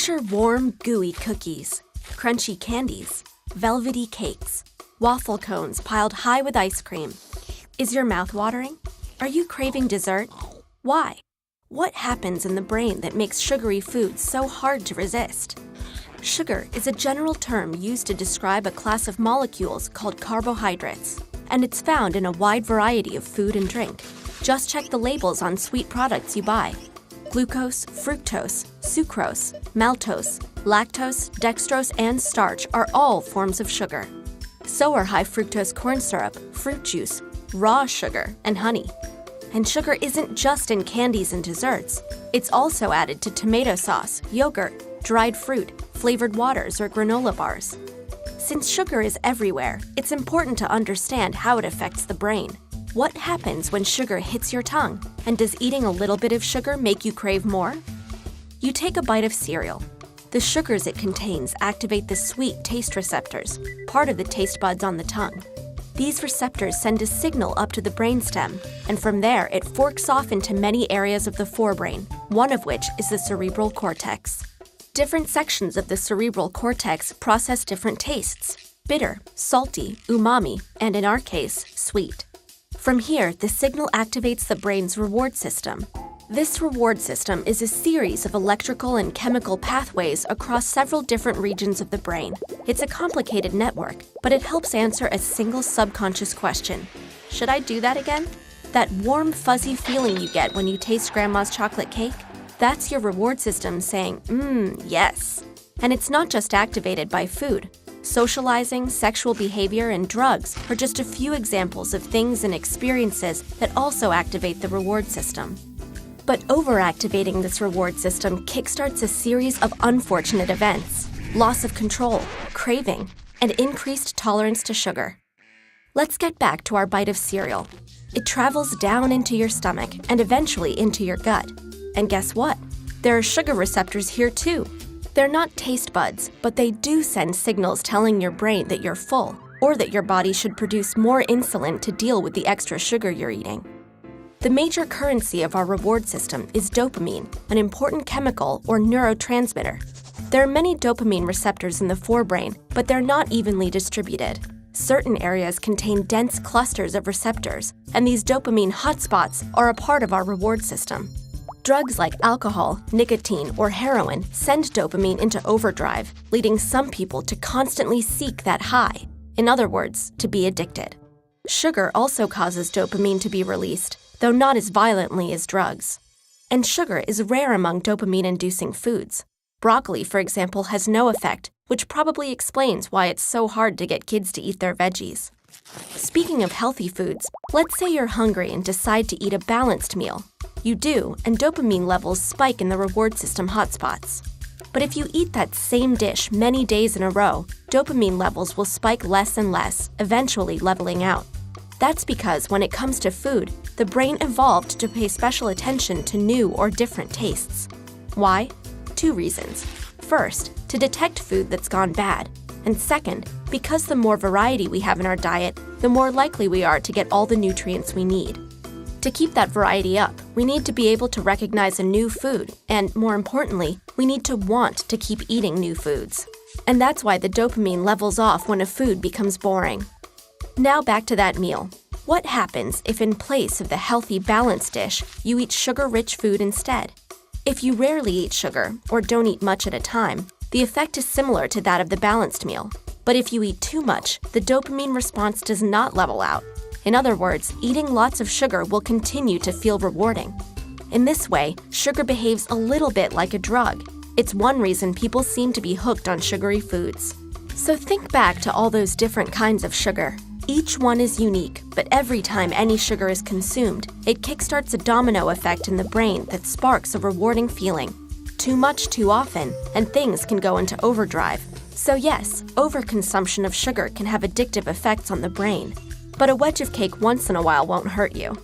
Picture warm, gooey cookies, crunchy candies, velvety cakes, waffle cones piled high with ice cream. Is your mouth watering? Are you craving dessert? Why? What happens in the brain that makes sugary foods so hard to resist? Sugar is a general term used to describe a class of molecules called carbohydrates, and it's found in a wide variety of food and drink. Just check the labels on sweet products you buy. Glucose, fructose, sucrose, maltose, lactose, dextrose, and starch are all forms of sugar. So are high fructose corn syrup, fruit juice, raw sugar, and honey. And sugar isn't just in candies and desserts. It's also added to tomato sauce, yogurt, dried fruit, flavored waters, or granola bars. Since sugar is everywhere, it's important to understand how it affects the brain. What happens when sugar hits your tongue? And does eating a little bit of sugar make you crave more? You take a bite of cereal. The sugars it contains activate the sweet taste receptors, part of the taste buds on the tongue. These receptors send a signal up to the brainstem, and from there it forks off into many areas of the forebrain, one of which is the cerebral cortex. Different sections of the cerebral cortex process different tastes: bitter, salty, umami, and in our case, sweet. From here, the signal activates the brain's reward system. This reward system is a series of electrical and chemical pathways across several different regions of the brain. It's a complicated network, but it helps answer a single subconscious question. Should I do that again? That warm, fuzzy feeling you get when you taste grandma's chocolate cake? That's your reward system saying, yes. And it's not just activated by food. Socializing, sexual behavior, and drugs are just a few examples of things and experiences that also activate the reward system. But overactivating this reward system kickstarts a series of unfortunate events: loss of control, craving, and increased tolerance to sugar. Let's get back to our bite of cereal. It travels down into your stomach and eventually into your gut. And guess what? There are sugar receptors here too. They're not taste buds, but they do send signals telling your brain that you're full, or that your body should produce more insulin to deal with the extra sugar you're eating. The major currency of our reward system is dopamine, an important chemical or neurotransmitter. There are many dopamine receptors in the forebrain, but they're not evenly distributed. Certain areas contain dense clusters of receptors, and these dopamine hotspots are a part of our reward system. Drugs like alcohol, nicotine, or heroin send dopamine into overdrive, leading some people to constantly seek that high. In other words, to be addicted. Sugar also causes dopamine to be released, though not as violently as drugs. And sugar is rare among dopamine-inducing foods. Broccoli, for example, has no effect, which probably explains why it's so hard to get kids to eat their veggies. Speaking of healthy foods, let's say you're hungry and decide to eat a balanced meal. You do, and dopamine levels spike in the reward system hotspots. But if you eat that same dish many days in a row, dopamine levels will spike less and less, eventually leveling out. That's because when it comes to food, the brain evolved to pay special attention to new or different tastes. Why? 2 reasons. First, to detect food that's gone bad. And second, because the more variety we have in our diet, the more likely we are to get all the nutrients we need. To keep that variety up, we need to be able to recognize a new food, and more importantly, we need to want to keep eating new foods. And that's why the dopamine levels off when a food becomes boring. Now back to that meal. What happens if in place of the healthy, balanced dish, you eat sugar-rich food instead? If you rarely eat sugar, or don't eat much at a time, the effect is similar to that of the balanced meal. But if you eat too much, the dopamine response does not level out. In other words, eating lots of sugar will continue to feel rewarding. In this way, sugar behaves a little bit like a drug. It's one reason people seem to be hooked on sugary foods. So think back to all those different kinds of sugar. Each one is unique, but every time any sugar is consumed, it kickstarts a domino effect in the brain that sparks a rewarding feeling. Too much too often, and things can go into overdrive. So yes, overconsumption of sugar can have addictive effects on the brain. But a wedge of cake once in a while won't hurt you.